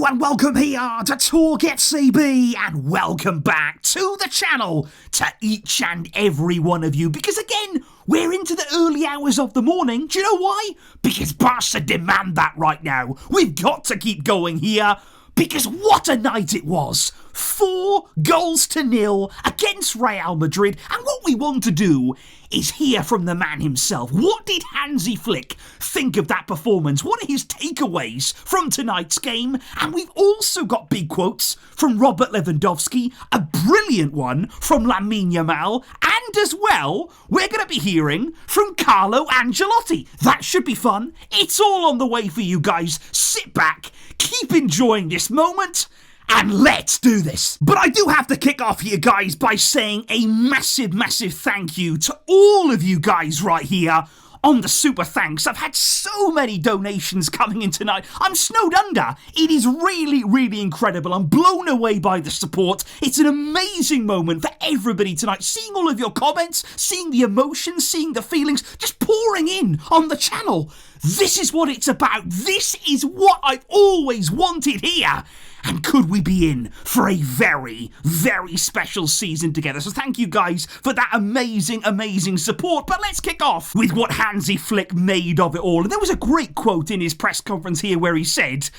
and welcome here to TalkFCB, and welcome back to the channel to each and every one of you, because again, we're into the early hours of the morning. Do you know why? Because Barca demand that right now. We've got to keep going here, because what a night it was. 4-0 against Real Madrid, and what we want to do is hear from the man himself. What did Hansi Flick think of that performance? What are his takeaways from tonight's game? And we've also got big quotes from Robert Lewandowski, a brilliant one from Lamine Yamal, and as well, we're going to be hearing from Carlo Ancelotti. That should be fun. It's all on the way for you guys. Sit back, keep enjoying this moment, and let's do this. But I do have to kick off here, guys, by saying a massive, massive thank you to all of you guys right here on the super thanks. I've had so many donations coming in tonight. I'm snowed under. It is really, really incredible. I'm blown away by the support. It's an amazing moment for everybody tonight. Seeing all of your comments, seeing the emotions, seeing the feelings, just pouring in on the channel. This is what it's about. This is what I've always wanted here. And could we be in for a very, very special season together? So thank you guys for that amazing, amazing support. But let's kick off with what Hansi Flick made of it all. And there was a great quote in his press conference here where he said,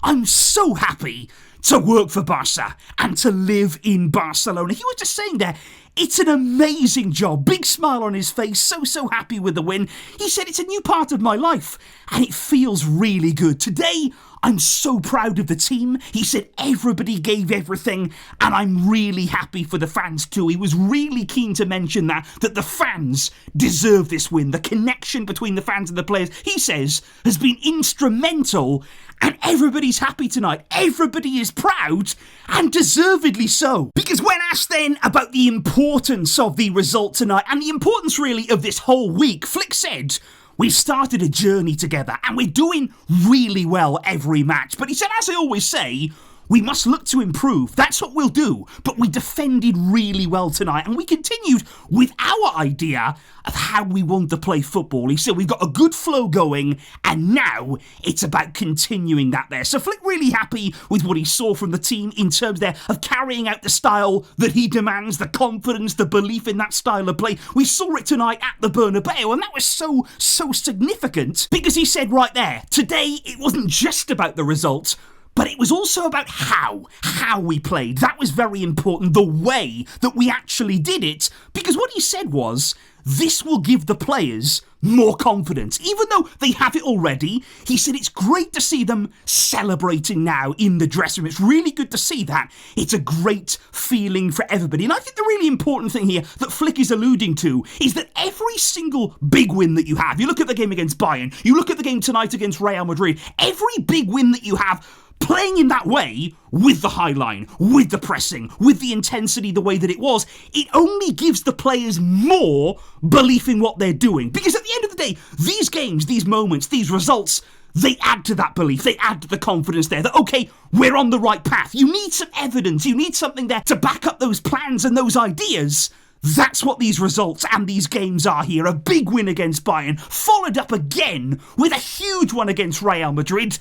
"I'm so happy to work for Barca and to live in Barcelona." He was just saying there, it's an amazing job. Big smile on his face, so happy with the win. He said, it's a new part of my life and it feels really good. Today, I'm so proud of the team. He said everybody gave everything, and I'm really happy for the fans too. He was really keen to mention that the fans deserve this win. The connection between the fans and the players, he says, has been instrumental, and everybody's happy tonight. Everybody is proud, and deservedly so. Because when asked then about the importance of the result tonight, and the importance really of this whole week, Flick said, "We've started a journey together and we're doing really well every match." But he said, as I always say, we must look to improve. That's what we'll do. But we defended really well tonight and we continued with our idea of how we want to play football. He said we've got a good flow going and now it's about continuing that there. So Flick really happy with what he saw from the team in terms there of carrying out the style that he demands, the confidence, the belief in that style of play. We saw it tonight at the Bernabeu, and that was so significant because he said right there, today it wasn't just about the results, but it was also about how we played. That was very important, the way that we actually did it, because what he said was, this will give the players more confidence. Even though they have it already, he said it's great to see them celebrating now in the dressing room. It's really good to see that. It's a great feeling for everybody. And I think the really important thing here that Flick is alluding to is that every single big win that you have, you look at the game against Bayern, you look at the game tonight against Real Madrid, every big win that you have, playing in that way, with the high line, with the pressing, with the intensity the way that it was, it only gives the players more belief in what they're doing. Because at the end of the day, these games, these moments, these results, they add to that belief, they add to the confidence there that, okay, we're on the right path. You need some evidence, you need something there to back up those plans and those ideas. That's what these results and these games are here. A big win against Bayern, followed up again with a huge one against Real Madrid.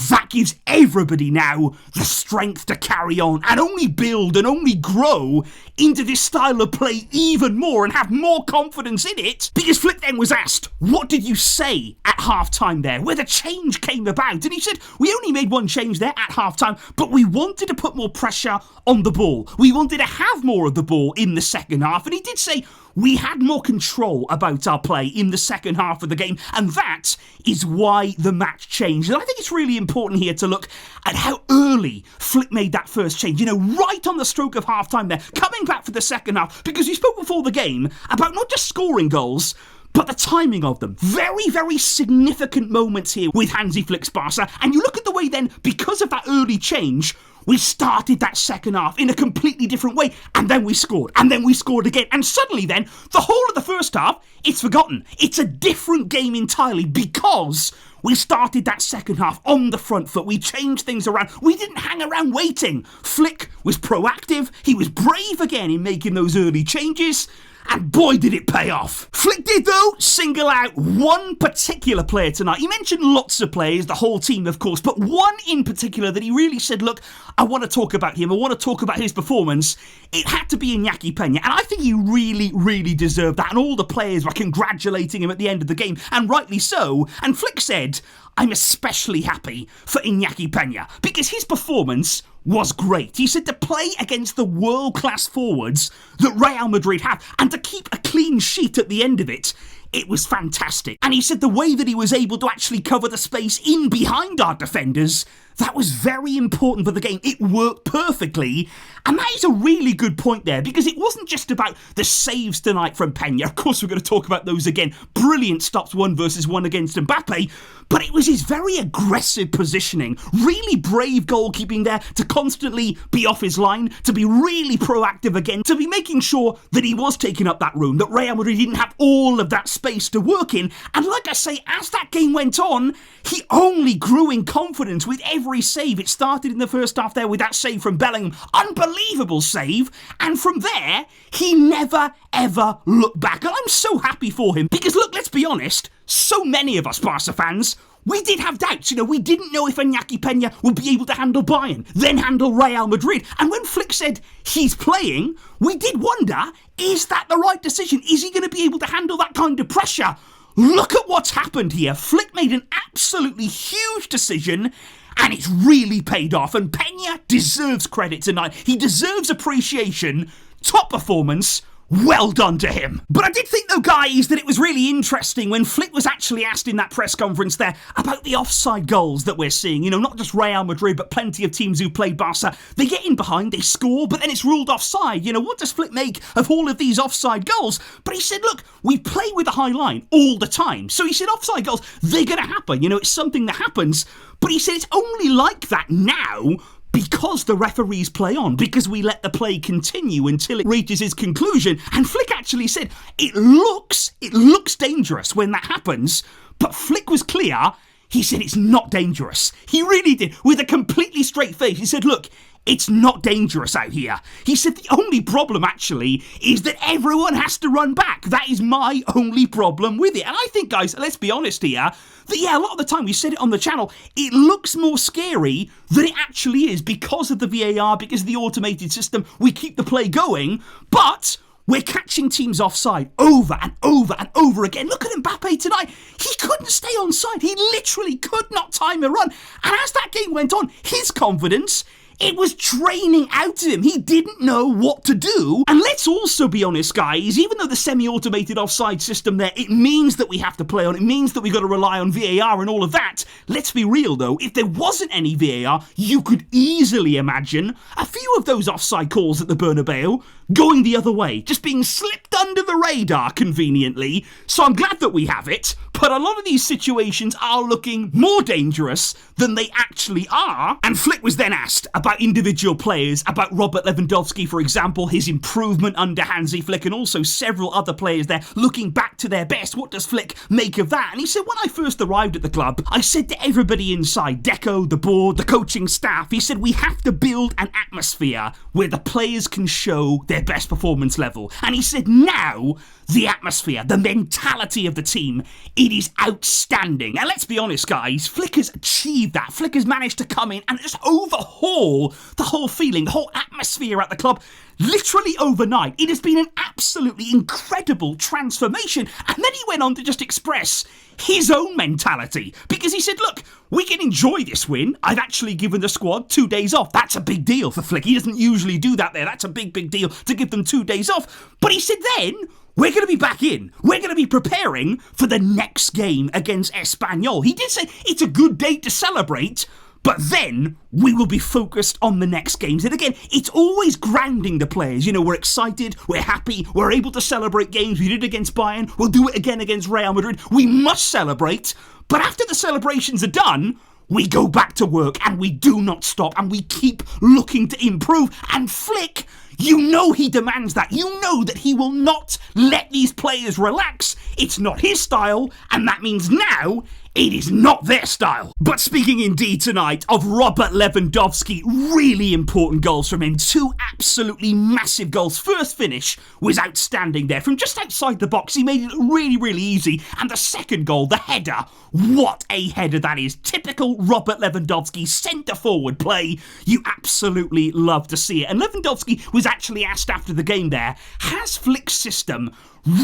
That gives everybody now the strength to carry on and only build and only grow into this style of play even more and have more confidence in it. Because Flick then was asked, what did you say at half-time there, where the change came about? And he said, we only made one change there at half-time, but we wanted to put more pressure on the ball. We wanted to have more of the ball in the second half. And he did say, we had more control about our play in the second half of the game, and that is why the match changed. And I think it's really important here to look at how early Flick made that first change. You know, right on the stroke of half-time there, coming back for the second half, because we spoke before the game about not just scoring goals, but the timing of them. Very, very significant moments here with Hansi Flick's Barca. And you look at the way then, because of that early change, we started that second half in a completely different way, and then we scored, and then we scored again, and suddenly then, the whole of the first half, it's forgotten. It's a different game entirely because we started that second half on the front foot. We changed things around. We didn't hang around waiting. Flick was proactive. He was brave again in making those early changes. and boy did it pay off. Flick did, though, single out one particular player tonight. He mentioned lots of players, the whole team, of course, but one in particular that he really said, look, I want to talk about him, I want to talk about his performance. It had to be Inaki Pena, and I think he really, really deserved that, and all the players were congratulating him at the end of the game, and rightly so. And Flick said, I'm especially happy for Inaki Pena because his performance was great. He said to play against the world-class forwards that Real Madrid have and to keep a clean sheet at the end of it, it was fantastic. And he said the way that he was able to actually cover the space in behind our defenders, that was very important for the game. It worked perfectly. And that is a really good point there, because it wasn't just about the saves tonight from Pena. Of course, we're going to talk about those again. Brilliant stops 1 versus 1 against Mbappe. But it was his very aggressive positioning, really brave goalkeeping there, to constantly be off his line, to be really proactive again, to be making sure that he was taking up that room, that Real Madrid didn't have all of that space to work in. And like I say, as that game went on, he only grew in confidence with every save. It started in the first half there with that save from Bellingham. Unbelievable save. And from there, he never, ever looked back. And I'm so happy for him because, look, let's be honest, so many of us Barca fans, we did have doubts. We didn't know if Inaki Pena would be able to handle Bayern, then handle Real Madrid. And when Flick said he's playing, we did wonder, is that the right decision? Is he going to be able to handle that kind of pressure? Look at what's happened here. Flick made an absolutely huge decision, and it's really paid off. And Pena deserves credit tonight. He deserves appreciation. Top performance. Well done to him. But I did think, though, guys, that it was really interesting when Flick was actually asked in that press conference there about the offside goals that we're seeing. Not just Real Madrid, but plenty of teams who play Barca. They get in behind, they score, but then it's ruled offside. What does Flick make of all of these offside goals? But he said, look, we play with a high line all the time. So he said offside goals, they're going to happen. It's something that happens. But he said it's only like that now because the referees play on, because we let the play continue until it reaches its conclusion. And Flick actually said, it looks dangerous when that happens, but Flick was clear. He said it's not dangerous. He really did, with a completely straight face. He said, look, it's not dangerous out here. He said the only problem actually is that everyone has to run back. That is my only problem with it. And I think, guys, let's be honest here, that a lot of the time, we said it on the channel, it looks more scary than it actually is because of the VAR, because of the automated system. We keep the play going, but we're catching teams offside over and over and over again. Look at Mbappe tonight. He couldn't stay onside. He literally could not time a run. And as that game went on, his confidence, it was draining out of him. He didn't know what to do. And let's also be honest, guys, even though the semi-automated offside system there, it means that we have to play on, it means that we've got to rely on VAR and all of that. Let's be real, though. If there wasn't any VAR, you could easily imagine a few of those offside calls at the Bernabeu going the other way, just being slipped under the radar conveniently. So I'm glad that we have it, but a lot of these situations are looking more dangerous than they actually are. And Flick was then asked about individual players, about Robert Lewandowski, for example, his improvement under Hansi Flick, and also several other players there looking back to their best. What does Flick make of that? And he said, when I first arrived at the club, I said to everybody inside, Deco, the board, the coaching staff, he said, we have to build an atmosphere where the players can show their best performance level. And he said, now, the atmosphere, the mentality of the team, it is outstanding. And let's be honest, guys, Flick has achieved that. Flick has managed to come in and just overhaul the whole feeling, the whole atmosphere at the club, literally overnight. It has been an absolutely incredible transformation. And then he went on to just express his own mentality, because he said, look, we can enjoy this win. I've actually given the squad 2 days off. That's a big deal for Flick. He doesn't usually do that there. That's a big deal to give them 2 days off. But he said then, we're going to be back in. We're going to be preparing for the next game against Espanyol. He did say it's a good day to celebrate, but then we will be focused on the next games. And again, it's always grounding the players. We're excited, we're happy, we're able to celebrate games. We did it against Bayern, we'll do it again against Real Madrid. We must celebrate, but after the celebrations are done, we go back to work and we do not stop and we keep looking to improve. And Flick, he demands that. That he will not let these players relax. It's not his style, and that means now It is not their style. But speaking indeed tonight of Robert Lewandowski, really important goals from him. 2 absolutely massive goals. First finish was outstanding there. From just outside the box, he made it really, really easy. And the second goal, the header, what a header that is. Typical Robert Lewandowski centre-forward play. You absolutely love to see it. And Lewandowski was actually asked after the game there, has Flick's system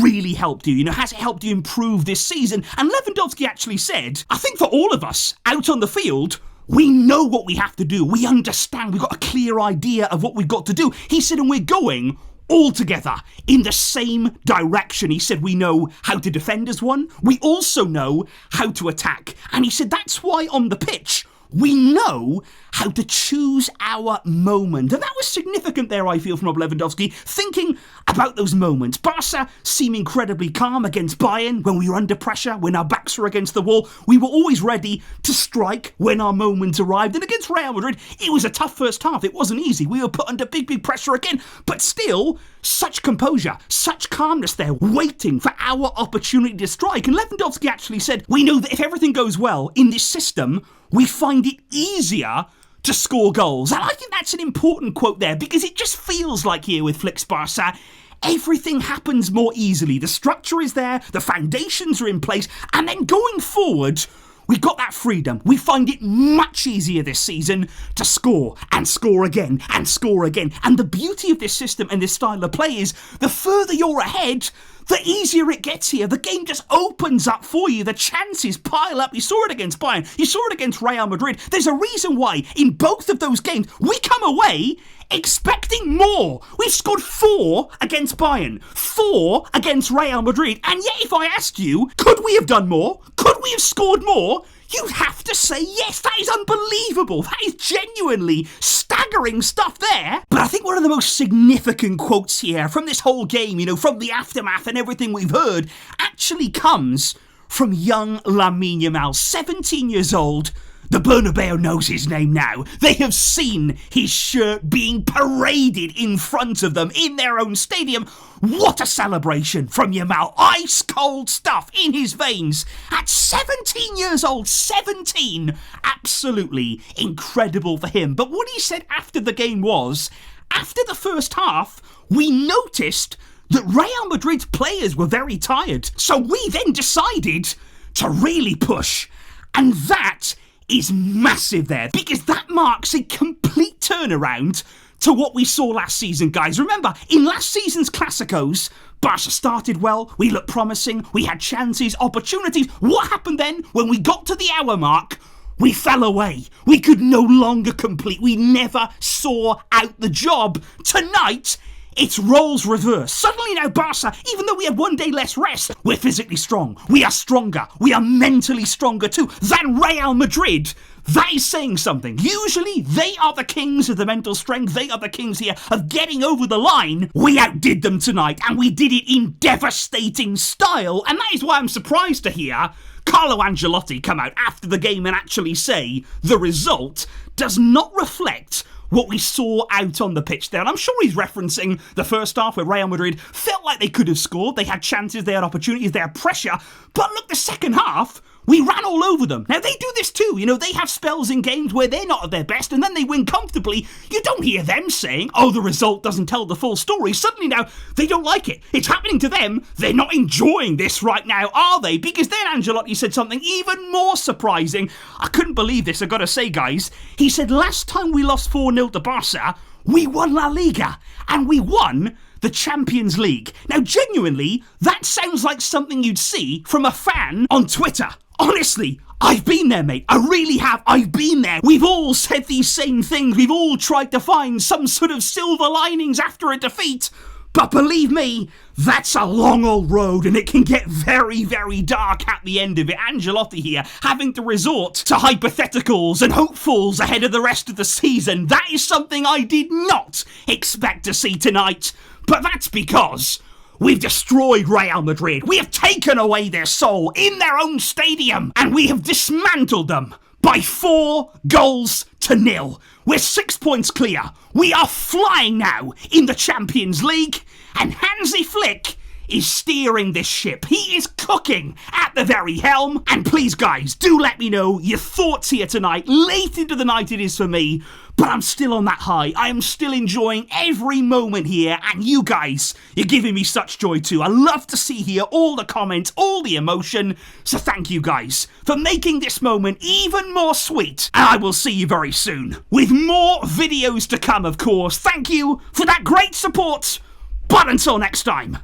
really helped you? Has it helped you improve this season? And Lewandowski actually said, I think for all of us out on the field, we know what we have to do. We understand. We've got a clear idea of what we've got to do. He said, and we're going all together in the same direction. He said, we know how to defend as one. We also know how to attack. And he said, that's why on the pitch, we know how to choose our moment. And that was significant there, I feel, from Robert Lewandowski, thinking about those moments. Barca seemed incredibly calm against Bayern when we were under pressure, when our backs were against the wall. We were always ready to strike when our moment arrived. And against Real Madrid, it was a tough first half. It wasn't easy. We were put under big pressure again. But still, such composure, such calmness there, waiting for our opportunity to strike. And Lewandowski actually said, we know that if everything goes well in this system, we find it easier to score goals. And I think that's an important quote there, because it just feels like here with Flick's Barca, everything happens more easily. The structure is there, the foundations are in place, and then going forward, we've got that freedom. We find it much easier this season to score and score again and score again. And the beauty of this system and this style of play is the further you're ahead, the easier it gets here. The game just opens up for you. The chances pile up. You saw it against Bayern. You saw it against Real Madrid. There's a reason why in both of those games we come away expecting more. We've scored 4 against Bayern, 4 against Real Madrid. And yet if I asked you, could we have done more? Could we have scored more? You'd have to say yes. That is unbelievable. That is genuinely staggering stuff there. But I think one of the most significant quotes here from this whole game, from the aftermath and everything we've heard, actually comes from young Lamine Yamal, 17 years old. The Bernabeu knows his name now. They have seen his shirt being paraded in front of them in their own stadium. What a celebration from Yamal. Ice cold stuff in his veins. At 17 years old, 17. Absolutely incredible for him. But what he said after the game was, after the first half, we noticed that Real Madrid's players were very tired. So we then decided to really push. And that is massive there, because that marks a complete turnaround to what we saw last season, guys. Remember, in last season's Clásicos, Barca started well, we looked promising, we had chances, opportunities. What happened then? When we got to the hour mark, we fell away. We could no longer complete. We never saw out the job. Tonight, it's roles reversed. Suddenly now Barca, even though we have 1 day less rest, we're physically strong. We are stronger. We are mentally stronger too than Real Madrid. That is saying something. Usually they are the kings of the mental strength. They are the kings here of getting over the line. We outdid them tonight, and we did it in devastating style. And that is why I'm surprised to hear Carlo Ancelotti come out after the game and actually say the result does not reflect what we saw out on the pitch there. And I'm sure he's referencing the first half where Real Madrid felt like they could have scored. They had chances, they had opportunities, they had pressure. But look, the second half, we ran all over them. Now, they do this too. They have spells in games where they're not at their best and then they win comfortably. You don't hear them saying, oh, the result doesn't tell the full story. Suddenly now, they don't like it. It's happening to them. They're not enjoying this right now, are they? Because then Ancelotti said something even more surprising. I couldn't believe this, I've got to say, guys. He said, last time we lost 4-0 to Barca, we won La Liga. And we won the Champions League. Now, genuinely, that sounds like something you'd see from a fan on Twitter. Honestly, I've been there, mate. I really have. I've been there. We've all said these same things. We've all tried to find some sort of silver linings after a defeat. But believe me, that's a long old road and it can get very, very dark at the end of it. Ancelotti here having to resort to hypotheticals and hopefuls ahead of the rest of the season. That is something I did not expect to see tonight. But that's because we've destroyed Real Madrid. We have taken away their soul in their own stadium. And we have dismantled them by 4-0. We're 6 points clear. We are flying now in the Champions League. And Hansi Flick is steering this ship. He is cooking at the very helm. And please, guys, do let me know your thoughts here tonight. Late into the night it is for me, but I'm still on that high. I am still enjoying every moment here, and you guys, you're giving me such joy too. I love to see here all the comments, all the emotion. So thank you guys for making this moment even more sweet. And I will see you very soon with more videos to come, of course. Thank you for that great support. But until next time,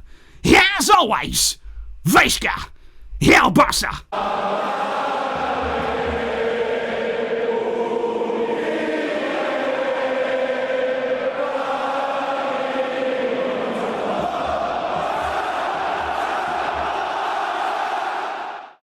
as always, Vejska, Real Barça.